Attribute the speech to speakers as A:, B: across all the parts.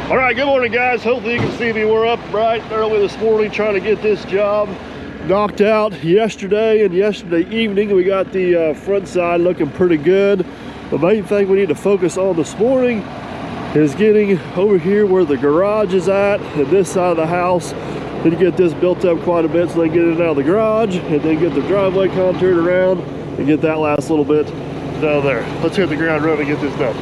A: All right, good morning, guys. Hopefully you can see me. We're up bright and early this morning trying to get this job knocked out yesterday and yesterday evening. We got the front side looking pretty good. The main thing we need to focus on this morning is getting over here where the garage is at this side of the house. Then get this built up quite a bit so they can get it out of the garage and then get the driveway contoured around and get that last little bit down there. Let's hit the ground running and get this done.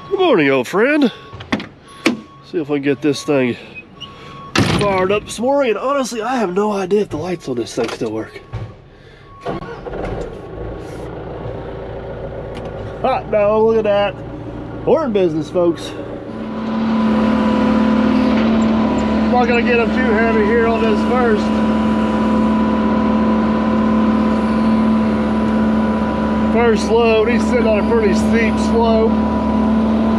A: Good morning, old friend. See if I can get this thing fired up this morning. And honestly, I have no idea if the lights on this thing still work. Hot dog, look at that. We're in business, folks. I'm not gonna get them too heavy here on this first. First load, he's sitting on a pretty steep slope.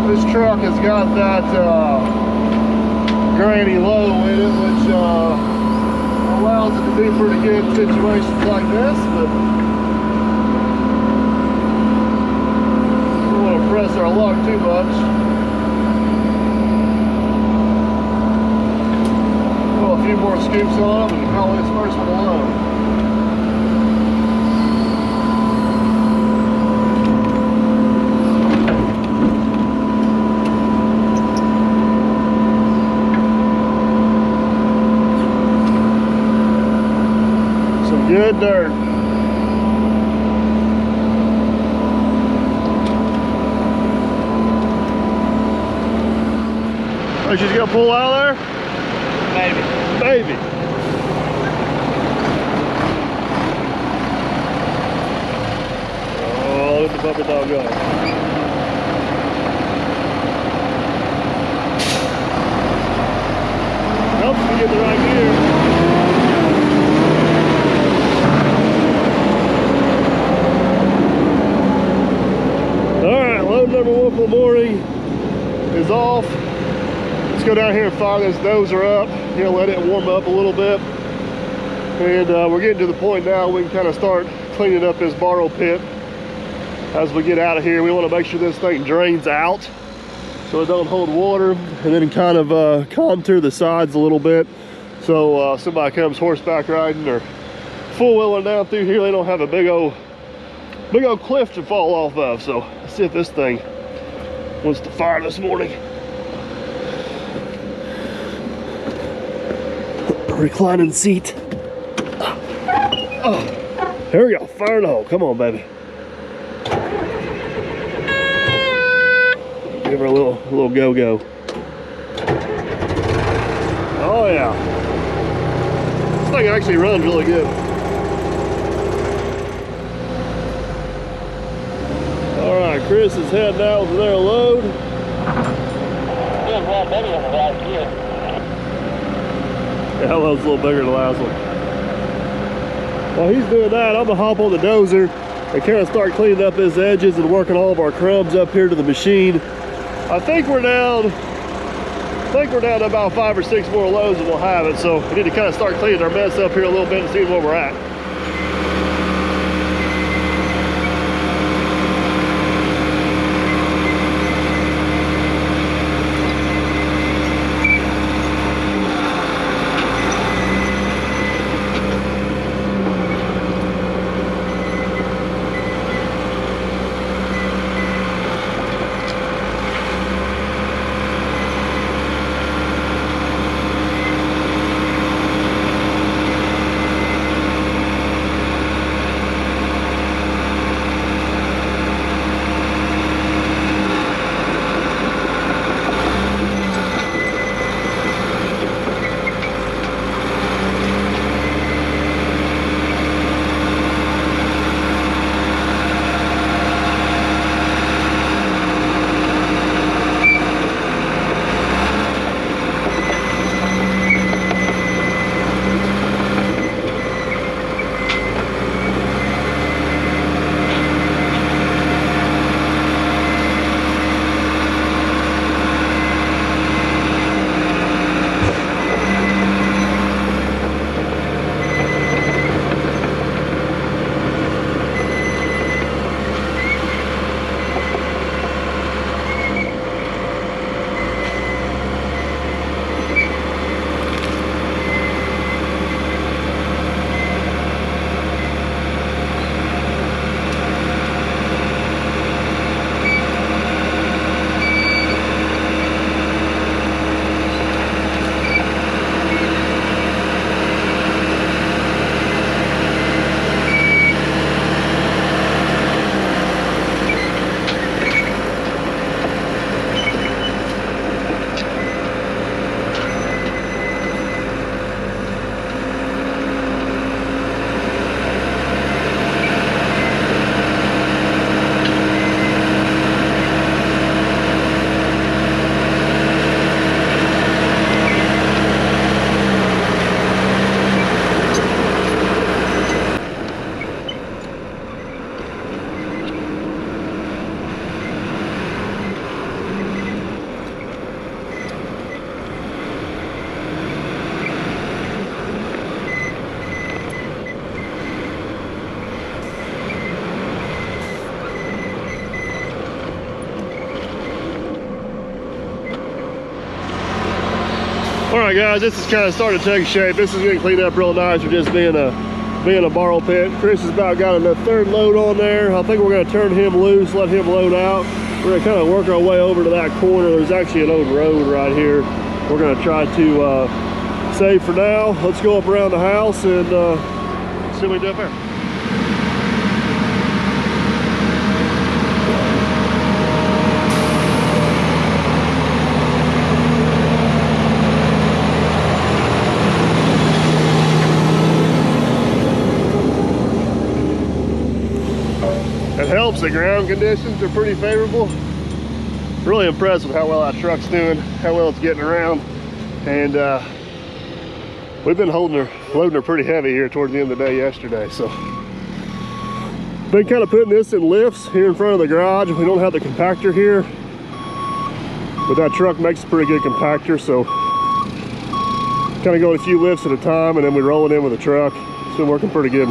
A: This truck has got that granny low in it, which allows it to do pretty good in situations like this, but we don't want to press our luck too much. Throw a few more scoops on them and call this first one alone. Good dirt. Oh, she's gonna pull out of there?
B: Maybe.
A: Maybe. Oh, let the puppy dog go. Helps me get the right gear. Number one for the morning is off. Let's go down here and fire this dozer up. You know, let it warm up a little bit. And we're getting to the point now we can kind of start cleaning up this borrow pit as we get out of here. We want to make sure this thing drains out so it don't hold water, and then kind of contour the sides a little bit so somebody comes horseback riding or four-wheeling down through here, they don't have a big old cliff to fall off of. So let's see if this thing wants to fire this morning. Reclining seat. Oh, here we go. Fire the hole. Come on, baby. Give her a little go-go. Oh yeah. This thing actually runs really good. Alright, Chris is heading out with their load.
B: There's one bigger than the last year.
A: Yeah, that load's a little bigger than the last one. While he's doing that, I'm gonna hop on the dozer and kind of start cleaning up his edges and working all of our crumbs up here to the machine. I think we're down to about 5 or 6 more loads and we'll have it. So we need to kind of start cleaning our mess up here a little bit and see where we're at. All right, guys, this is kind of starting to take shape. This is getting cleaned up real nice for just being a borrow pit. Chris has about got a third load on there. I think we're going to turn him loose, let him load out. We're going to kind of work our way over to that corner. There's actually an old road right here. We're going to try to save for now. Let's go up around the house and see what we do up there. It helps, the ground conditions are pretty favorable. Really impressed with how well that truck's doing, how well it's getting around. And we've been loading her pretty heavy here towards the end of the day yesterday. So been kind of putting this in lifts here in front of the garage. We don't have the compactor here, but that truck makes a pretty good compactor. So kind of going a few lifts at a time and then we roll it in with the truck. It's been working pretty good.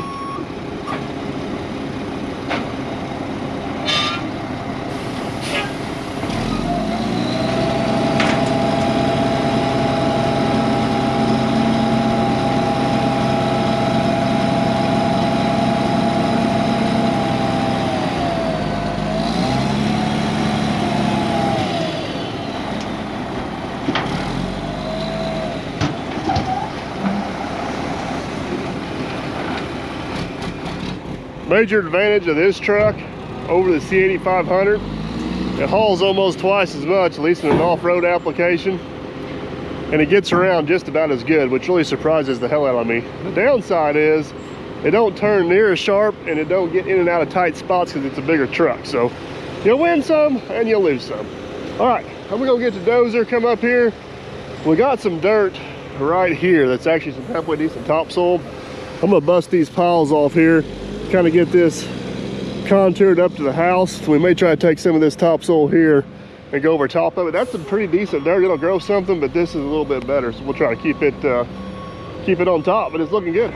A: Major advantage of this truck over the C8500, it hauls almost twice as much, at least in an off-road application, and it gets around just about as good, which really surprises the hell out of me. The downside is it don't turn near as sharp and it don't get in and out of tight spots because it's a bigger truck. So you'll win some and you'll lose some. All right, I'm gonna go get the dozer, come up here. We got some dirt right here that's actually some halfway decent topsoil. I'm gonna bust these piles off here, kind of get this contoured up to the house. So we may try to take some of this topsoil here and go over top of it. That's some pretty decent dirt. It'll grow something, but this is a little bit better. So we'll try to keep it on top, but it's looking good.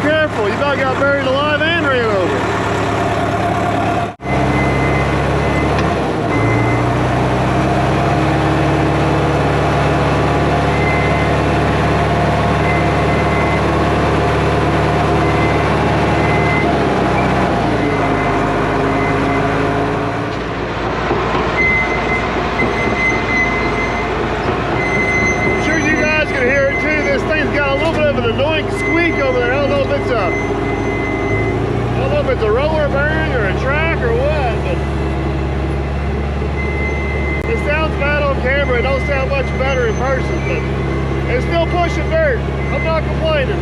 A: Careful, you about got buried alive and ran over. I'm sure you guys can hear it too. This thing's got a little bit of an annoying squeak over there. I don't know if it's a roller bearing or a track or what, but it sounds bad on camera. It don't sound much better in person, but it's still pushing dirt. I'm not complaining.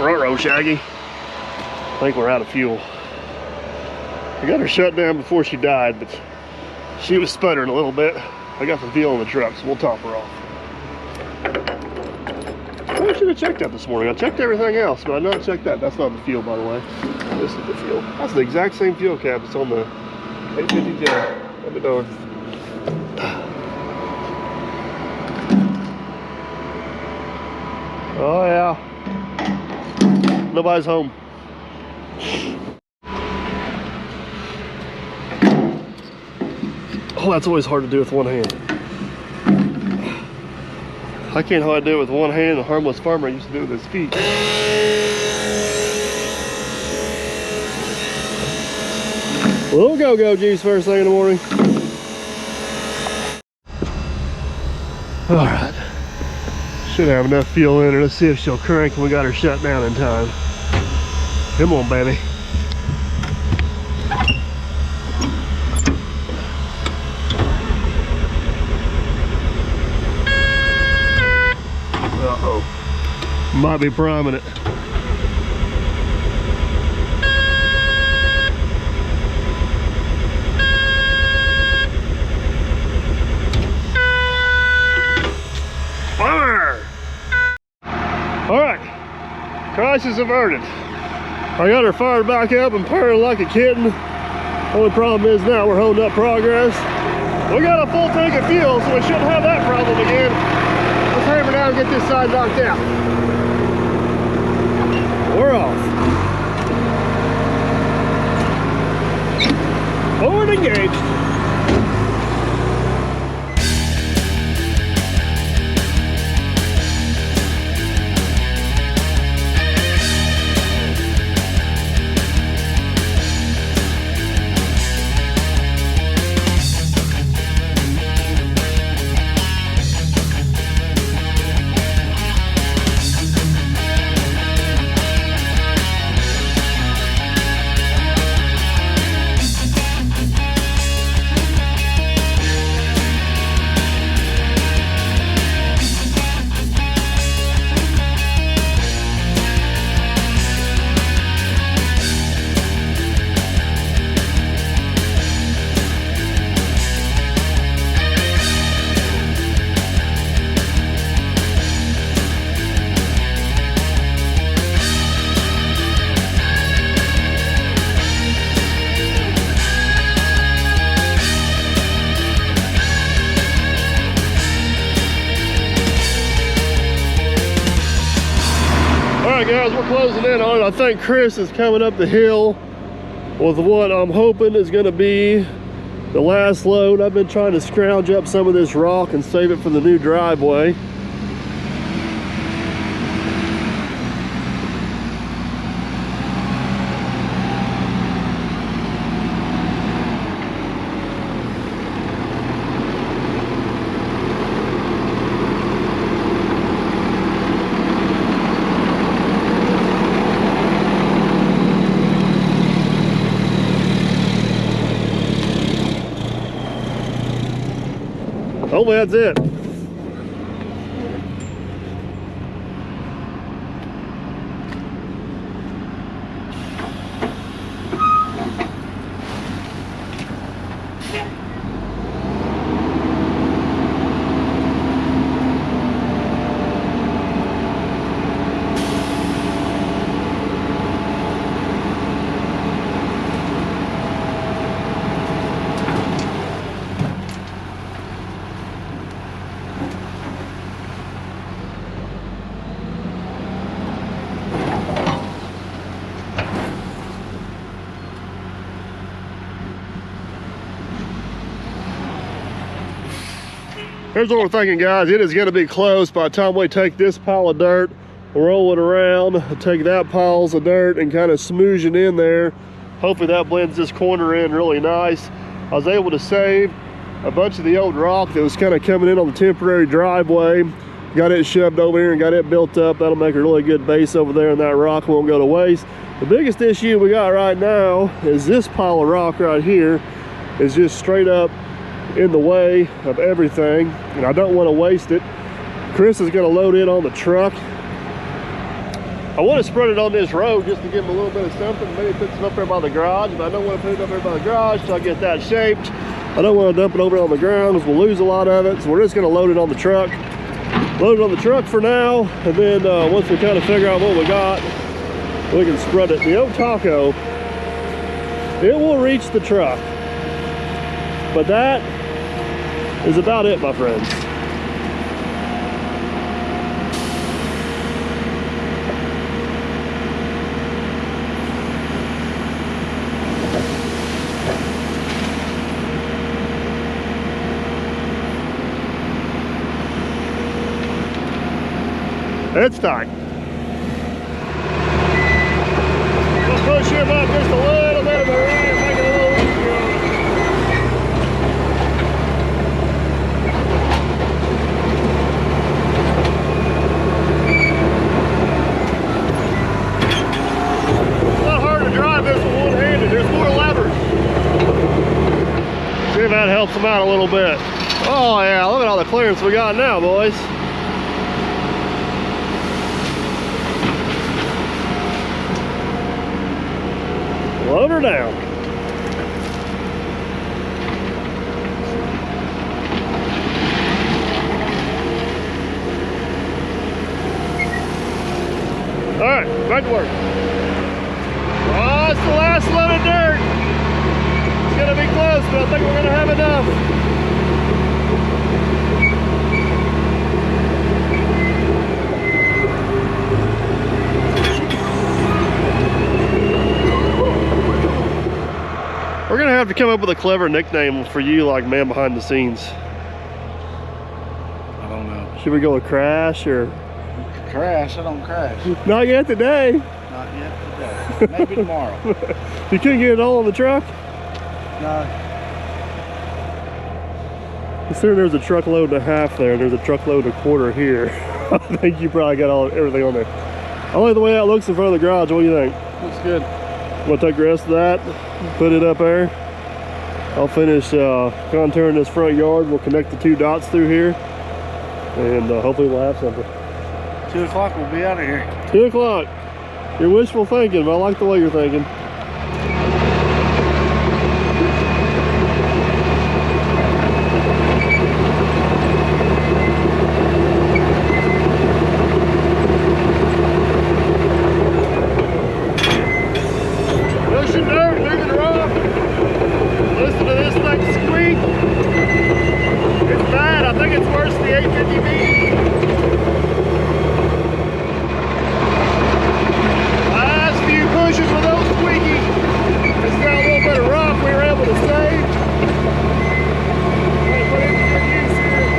A: Ruh-roh, Shaggy. I think we're out of fuel. I got her shut down before she died, but she was sputtering a little bit. I got some fuel in the truck, so we'll top her off. I should have checked that this morning. I checked everything else, but I not checked that. That's not the fuel, by the way. This is the fuel. That's the exact same fuel cap. It's on the 850 at the door. Oh yeah. Nobody's home. Oh, that's always hard to do with one hand. I can't hardly do it with one hand. The harmless farmer used to do it with his feet. A little go-go juice first thing in the morning. All right. Should have enough fuel in her. Let's see if she'll crank when we got her shut down in time. Come on, baby. Uh-oh. Might be priming it. All right, crisis averted. I got her fired back up and purring like a kitten. Only problem is now we're holding up progress. We got a full tank of fuel, so we shouldn't have that problem again. Let's hammer down and get this side knocked out. We're off. Forward engaged. Guys, we're closing in on it. I think Chris is coming up the hill with what I'm hoping is going to be the last load. I've been trying to scrounge up some of this rock and save it for the new driveway. Hopefully that's it. Here's what we're thinking, guys. It is going to be close by the time we take this pile of dirt, roll it around, take that piles of dirt and kind of smoosh it in there. Hopefully that blends this corner in really nice. I was able to save a bunch of the old rock that was kind of coming in on the temporary driveway. Got it shoved over here and got it built up. That'll make a really good base over there, and that rock won't go to waste. The biggest issue we got right now is this pile of rock right here is just straight up in the way of everything, and I don't want to waste it. Chris is going to load it on the truck. I want to spread it on this road just to give him a little bit of something. Maybe put some up there by the garage, but I don't want to put it up there by the garage till I get that shaped. I don't want to dump it over on the ground because we'll lose a lot of it, so we're just going to load it on the truck. Load it on the truck for now, and then once we kind of figure out what we got, we can spread it. The old taco, it will reach the truck, but that is about it, my friends. It's tight. We'll push him up just a little bit of a ramp, make it a little easier on him. It's a lot harder to drive this one one-handed. There's more levers. See if that helps them out a little bit. Oh yeah, look at all the clearance we got now, boys. Load her down. All right, back to work. Oh, it's the last load of dirt. It's gonna be close, but I think we're gonna have enough. We're gonna have to come up with a clever nickname for you, like man behind the scenes.
C: I don't know.
A: Should we go with Crash or?
C: Crash? I don't crash.
A: Not yet today.
C: Not yet today. Maybe tomorrow.
A: You couldn't get it all on the truck?
C: No.
A: Considering there's a truckload and a half there, and there's a truckload and a quarter here. I think you probably got everything on there. I like the way that looks in front of the garage. What do you think?
C: Looks good.
A: Want to take the rest of that, put it up there. I'll finish contouring this front yard. We'll connect the two dots through here, and hopefully we'll have something.
C: 2 o'clock, we'll be out of here.
A: 2 o'clock. You're wishful thinking, but I like the way you're thinking. Pushing dirt, moving rock. Listen to this thing squeak. It's bad. I think it's worse than the 850B. Last few pushes with those squeaky. It's got a little bit of rock we were able to save. Put it to good use here.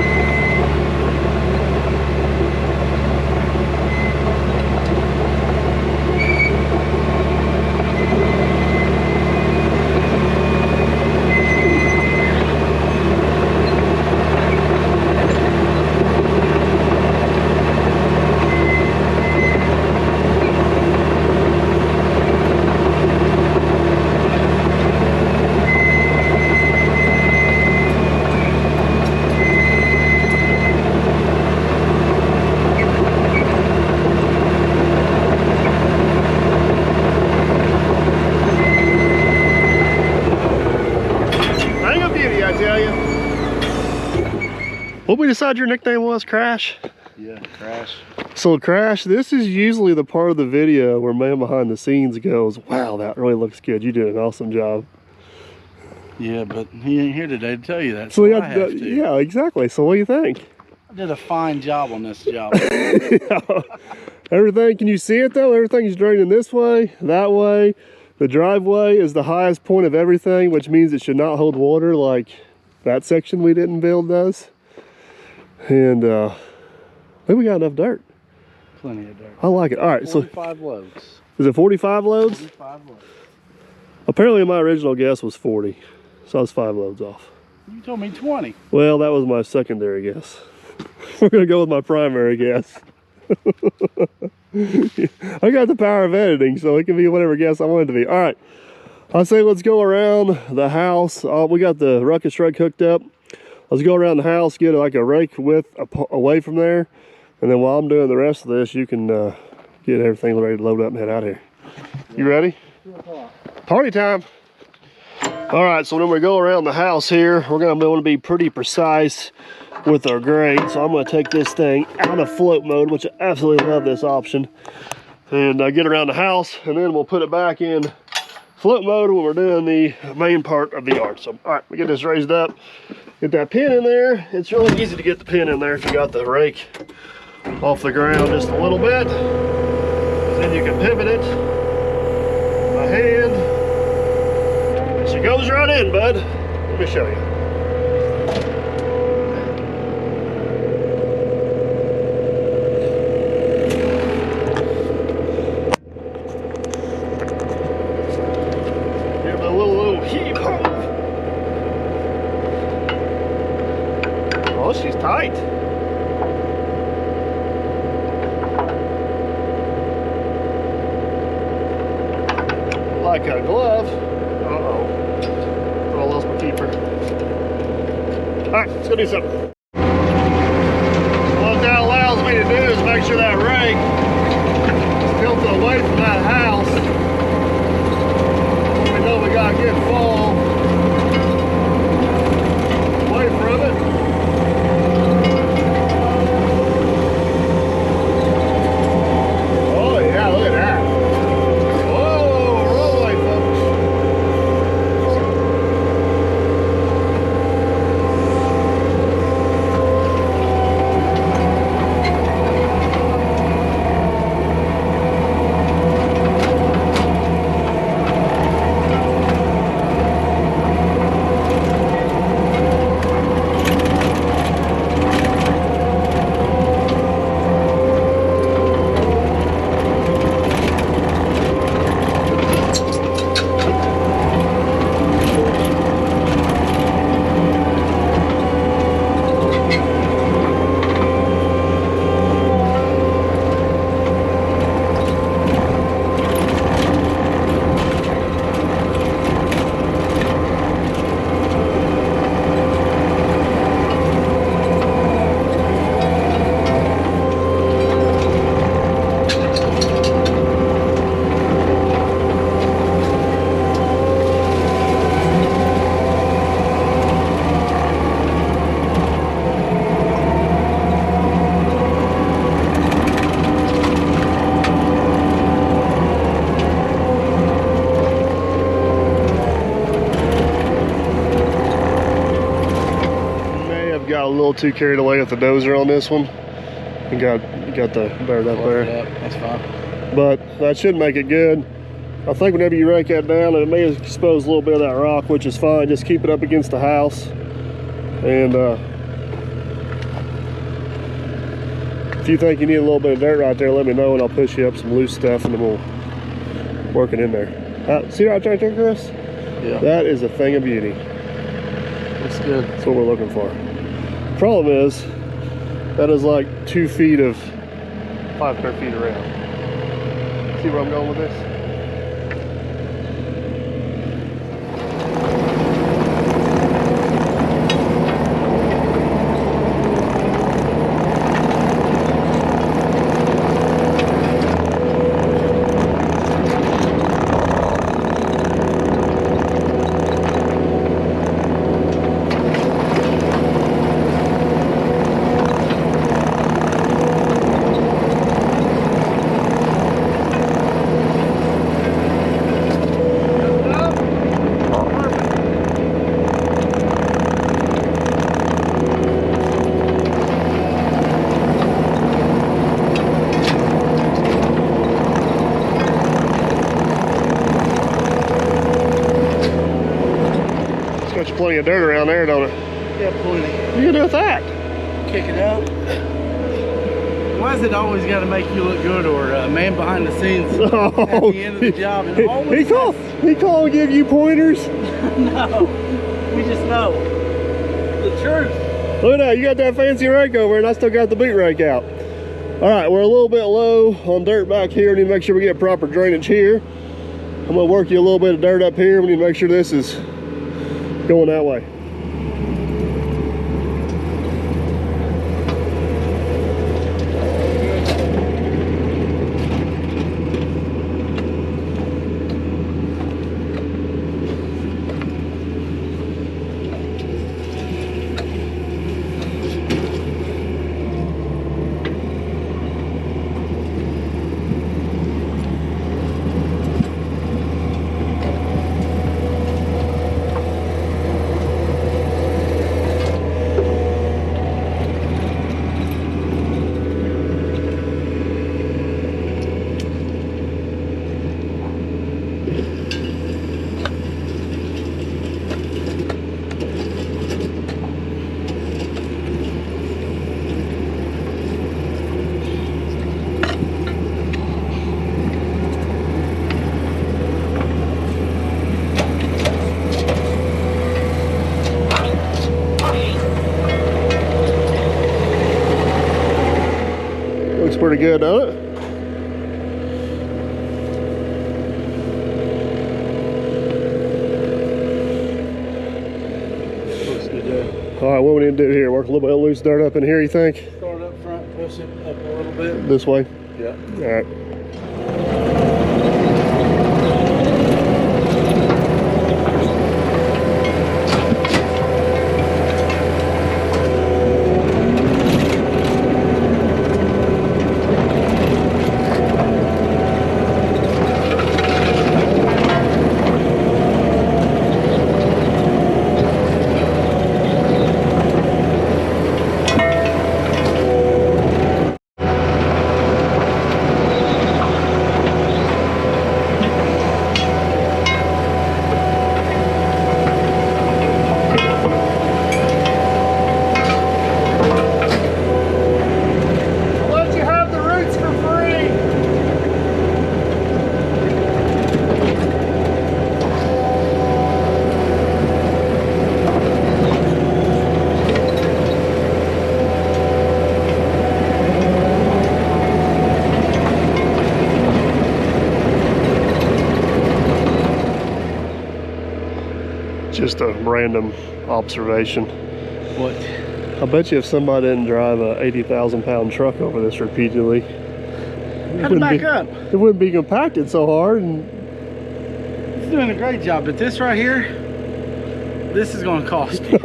A: What we decide your nickname was, Crash?
C: Yeah, Crash.
A: So Crash, this is usually the part of the video where man behind the scenes goes, wow, that really looks good. You did an awesome job.
C: Yeah, but he ain't here today to tell you that,
A: So
C: so
A: we
C: I
A: got,
C: have to.
A: yeah, exactly. So what do you think?
C: I did a fine job on this job.
A: Everything, can you see it though? Everything's draining this way, that way. The driveway is the highest point of everything, which means it should not hold water like that section we didn't build does. And I think we got enough dirt.
C: Plenty of dirt.
A: I like it. All right,
C: 45 loads.
A: Is it 45 loads?
C: 45 loads.
A: Apparently my original guess was 40, so I was 5 loads off.
C: You told me 20.
A: Well, that was my secondary guess. We're gonna go with my primary guess. I got the power of editing, so it can be whatever guess I want it to be. All right, I say let's go around the house. We got the ruckus rake hooked up. Let's go around the house, get like a rake width away from there, and then while I'm doing the rest of this, you can get everything ready to load up and head out of here. You ready?
C: 2 o'clock.
A: Party time. All right, so when we go around the house here, we're gonna want to be pretty precise with our grade. So I'm gonna take this thing out of float mode, which I absolutely love this option, and get around the house, and then we'll put it back in float mode when we're doing the main part of the yard. So, all right, we get this raised up, get that pin in there. It's really easy to get the pin in there if you got the rake off the ground just a little bit. Then you can pivot it by hand. And she goes right in, bud. Let me show you. Tight. Like a glove. Uh-oh. Thought I lost my keeper. Alright, let's go do something. What that allows me to do is make sure that rake is tilted away from that house. We know we got a good fall away from it. Oh yeah, look at that. Whoa, roll away, folks. Got a little too carried away with the dozer on this one and got the dirt up there.
C: That's fine.
A: But that should make it good. I think whenever you rake that down, it may expose a little bit of that rock, which is fine. Just keep it up against the house. And if you think you need a little bit of dirt right there, let me know and I'll push you up some loose stuff and then we'll work it in there. See right there, Chris?
C: Yeah.
A: That is a thing of beauty.
C: That's good.
A: That's what we're looking for. Problem is, that is like 2 feet of 500 feet around. See where I'm going with this? Plenty of dirt around there, don't it?
C: Yeah, plenty.
A: What are you gonna do with that?
C: Kick it out. Why is it always got to make you look good, or a man behind the scenes at the end of the job? And always
A: he called and give you pointers?
C: No, we just know the truth.
A: Look at that, you got that fancy rake over and I still got the boot rake out. All right, we're a little bit low on dirt back here. We need to make sure we get proper drainage here. I'm gonna work you a little bit of dirt up here. We need to make sure this is going that way. pretty good, doesn't it?
C: Looks good there.
A: All right, what we need to do here? Work a little bit of loose dirt up in here, you think?
C: Start up front, push it up a little bit.
A: This way?
C: Yeah.
A: All right. Just a random observation.
C: What?
A: I bet you if somebody didn't drive a 80,000-pound truck over this repeatedly,
C: How to back up?
A: It wouldn't be compacted so hard. And
C: It's doing a great job, but this right here, this is going to cost you.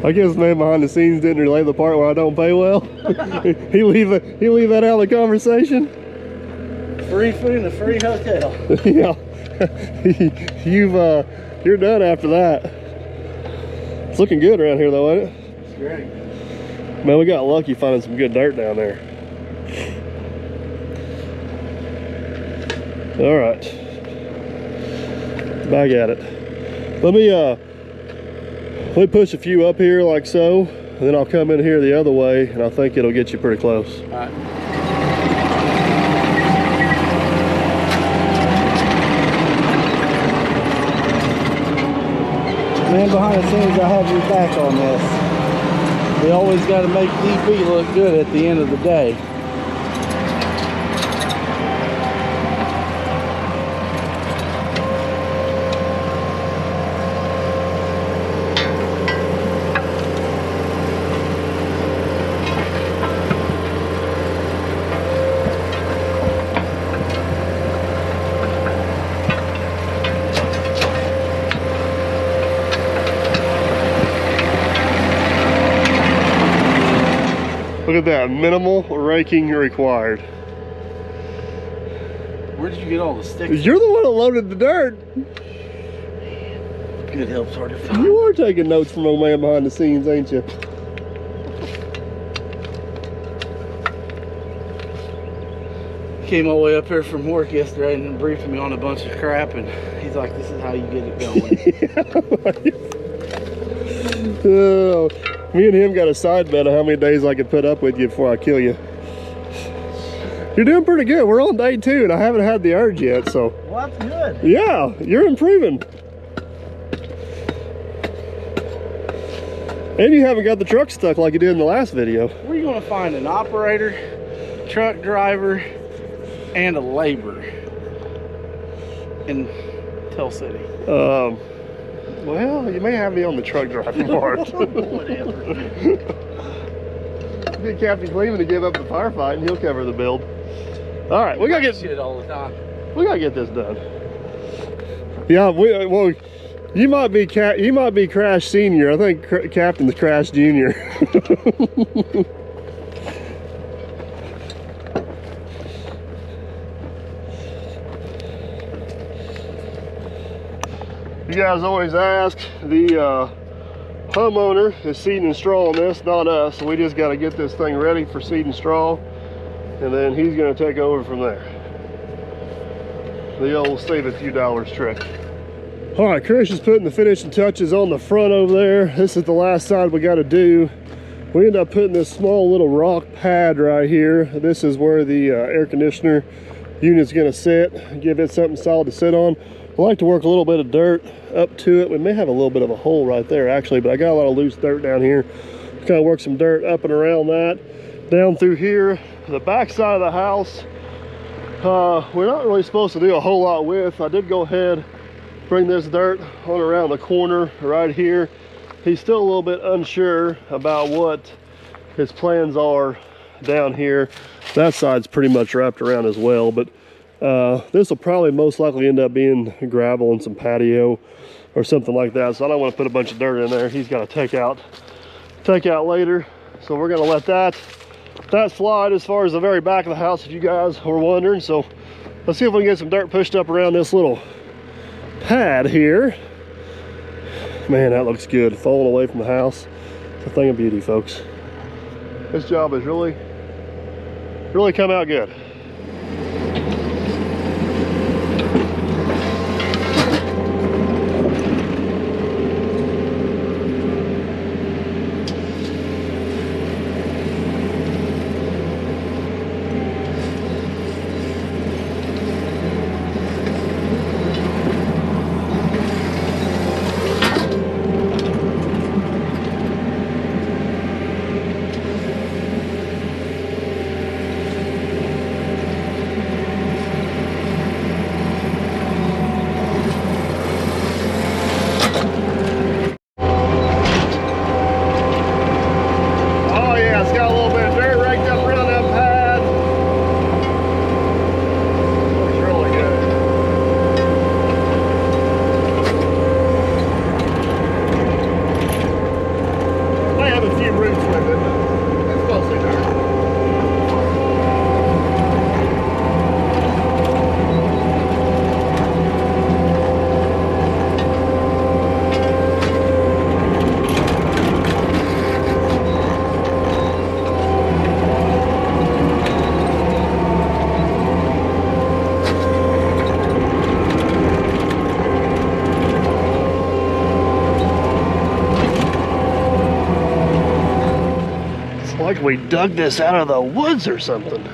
A: I guess man behind the scenes didn't relay the part where I don't pay well. he leave that out of the conversation.
C: Free food and a free hotel.
A: Yeah. You're done after that. It's looking good around here though, ain't it?
C: It's great.
A: Man, we got lucky finding some good dirt down there. All right, back at it. Let me push a few up here like so, and then I'll come in here the other way, and I think it'll get you pretty close.
C: All right. Man behind the scenes, I have your back on this. We always got to make DP look good at the end of the day.
A: Look at that, minimal raking required.
C: Where did you get all the sticks?
A: You're the one that loaded the dirt.
C: Good help's hard to find.
A: You are taking notes from old man behind the scenes, ain't you?
C: Came all the way up here from work yesterday and briefed me on a bunch of crap, and he's like, this is how you get it going.
A: Oh, me and him got a side bet of how many days I could put up with you before I kill you. You're doing pretty good. We're on day 2 and I haven't had the urge yet, so.
C: Well, that's good.
A: Yeah, you're improving. And you haven't got the truck stuck like you did in the last video.
C: Where are you going to find an operator, truck driver, and a laborer in Tell City?
A: Well, you may have me on the truck driving part.
C: Whatever.
A: Get Captain Cleveland to give up the firefight and he'll cover the build. All right, we gotta get
C: shit all the time.
A: We gotta get this done. Yeah, well, you might be Crash Senior. I think Captain's Crash Junior. You guys always ask, the homeowner is seed and straw on this, not us. So we just got to get this thing ready for seed and straw, and then he's going to take over from there. The old save a few dollars trick. All right, Chris is putting the finishing touches on the front over there. This is the last side we got to do. We end up putting this small little rock pad right here. This is where the air conditioner unit's going to sit, give it something solid to sit on. I like to work a little bit of dirt up to it. We may have a little bit of a hole right there actually, but I got a lot of loose dirt down here. Kind of work some dirt up and around that. Down through here, the back side of the house, we're not really supposed to do a whole lot with. I did go ahead, bring this dirt on around the corner right here. He's still a little bit unsure about what his plans are down here. That side's pretty much wrapped around as well, but this will probably most likely end up being gravel and some patio or something like that. So I don't want to put a bunch of dirt in there. He's got to take out later. So we're gonna let that slide as far as the very back of the house, if you guys were wondering. So let's see if we can get some dirt pushed up around this little pad here. Man, that looks good. Falling away from the house. It's a thing of beauty, folks. This job has really come out good. Like we dug this out of the woods or something.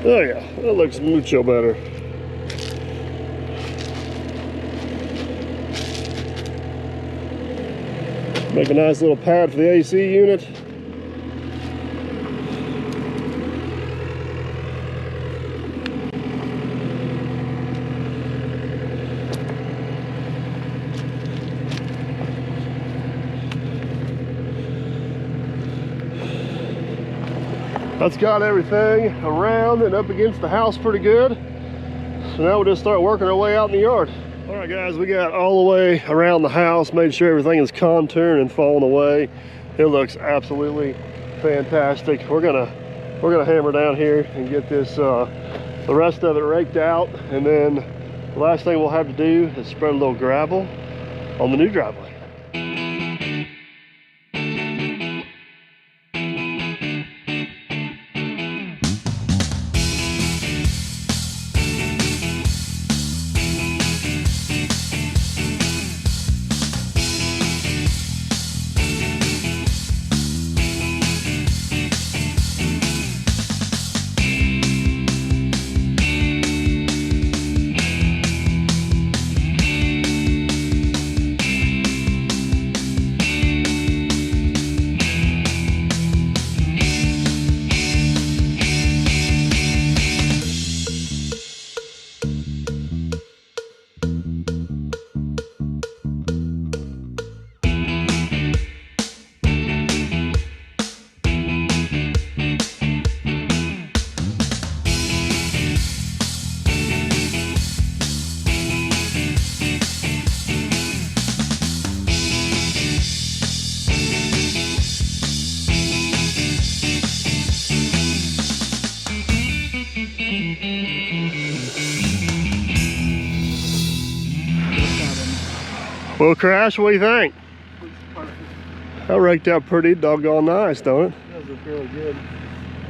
A: Oh yeah, that looks mucho better. Make a nice little pad for the AC unit. That's got everything around and up against the house pretty good. So now we'll just start working our way out in the yard. All right, guys, we got all the way around the house, made sure everything is contoured and falling away. It looks absolutely fantastic. We're gonna hammer down here and get this the rest of it raked out, and then the last thing we'll have to do is spread a little gravel on the new driveway. Well, Crash, what do you think? That raked out pretty doggone nice, don't it?
C: That was really good.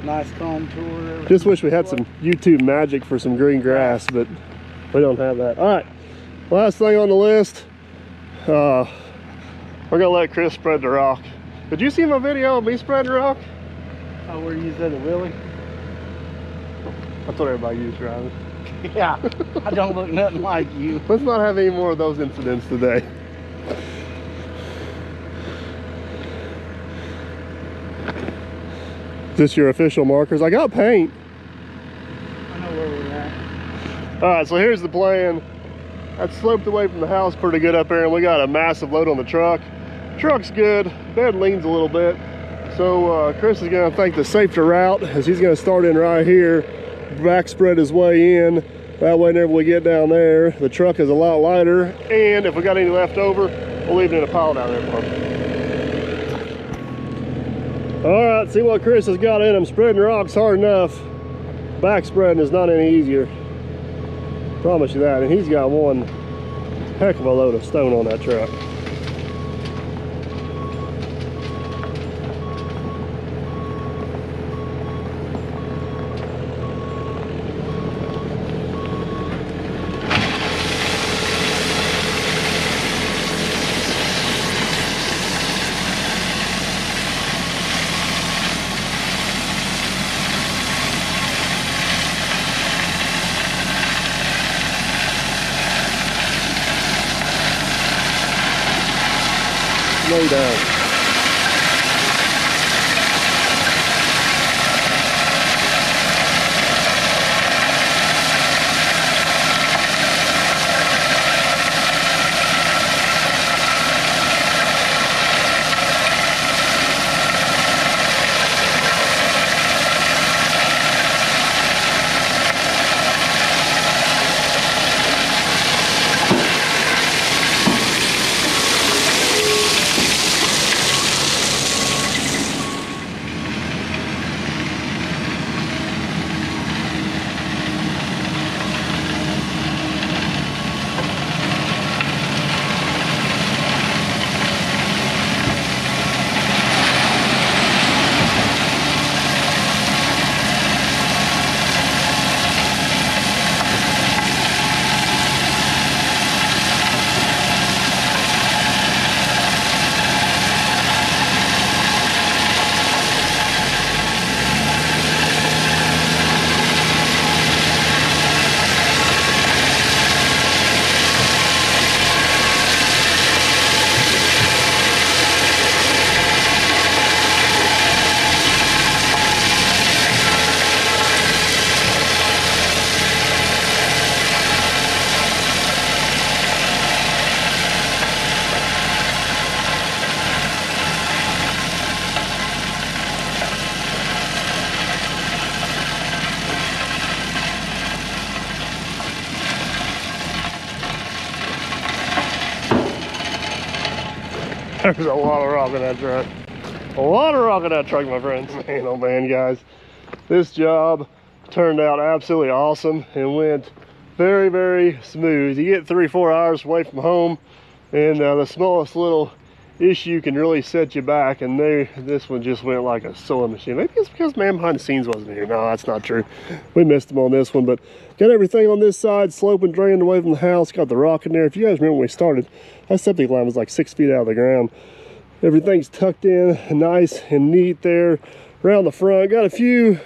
C: Nice contour.
A: Just wish we had some YouTube magic for some green grass, but we don't have that. All right, last thing on the list. We're gonna let Chris spread the rock. Did you see my video of me spreading the rock?
C: Oh, where you said it, Willie?
A: That's what everybody used driving.
C: Yeah, I don't look nothing like you.
A: Let's not have any more of those incidents today. Is this your official markers? I got paint.
C: I know where we're at.
A: All right, so here's the plan. That's sloped away from the house pretty good up there, and we got a massive load on the truck. Truck's good, bed leans a little bit. So Chris is gonna take the safer route, as he's gonna start in right here, back spread his way in. That way, whenever we get down there, the truck is a lot lighter, and if we got any left over, we'll leave it in a pile down there for him. All right, see what Chris has got in him. Spreading rocks hard enough. Back spreading is not any easier. Promise you that. And he's got one heck of a load of stone on that truck. Lay down. There's a lot of rock in that truck. A lot of rock in that truck, my friends. Man, oh man, guys. This job turned out absolutely awesome and went very, very smooth. You get 3-4 hours away from home, and the smallest little issue can really set you back, and this one just went like a sewing machine. Maybe it's because man behind the scenes wasn't here. No, that's not true. We missed him on this one, but got everything on this side slope and drained away from the house. Got the rock in there. If you guys remember when we started, that septic line was like 6 feet out of the ground. Everything's tucked in nice and neat there around the front. Got a few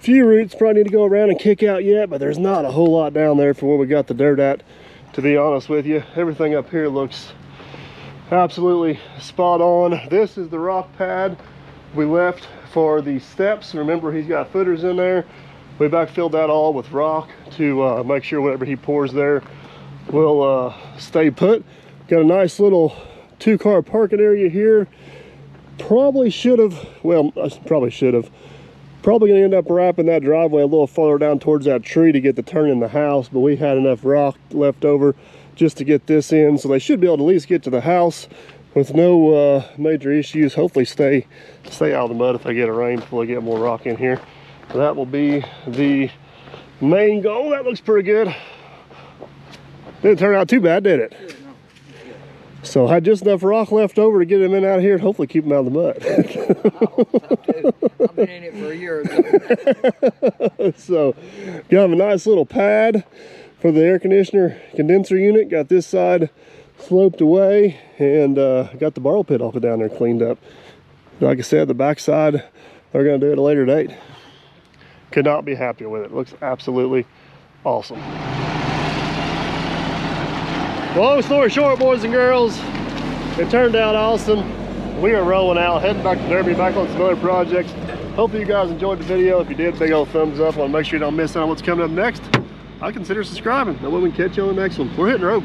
A: roots probably need to go around and kick out yet, but there's not a whole lot down there for where we got the dirt at, to be honest with you. Everything up here looks absolutely spot on. This is the rock pad we left for the steps. Remember, he's got footers in there. We backfilled that all with rock to make sure whatever he pours there will stay put. Got a nice little 2-car parking area here. Probably should have, well, probably should have. Probably gonna end up wrapping that driveway a little farther down towards that tree to get the turn in the house, but we had enough rock left over just to get this in, so they should be able to at least get to the house with no major issues. Hopefully stay out of the mud if they get a rain before they get more rock in here. That will be the main goal. That looks pretty good. Didn't turn out too bad, did it? So I had just enough rock left over to get him in out here and hopefully keep him out of the
B: mud. I've been in it for a year or so.
A: So got him a nice little pad for the air conditioner condenser unit. Got this side sloped away, and got the borrow pit off of down there cleaned up. Like I said, the back side, they're gonna do it at a later date. Could not be happier with it. Looks absolutely awesome. Long story short, boys and girls, it turned out awesome. We are rolling out, heading back to Derby, back on some other projects. Hopefully you guys enjoyed the video. If you did, big old thumbs up. I want to make sure you don't miss out on what's coming up next. I'll consider subscribing. That way we can catch you on the next one. We're hitting the road.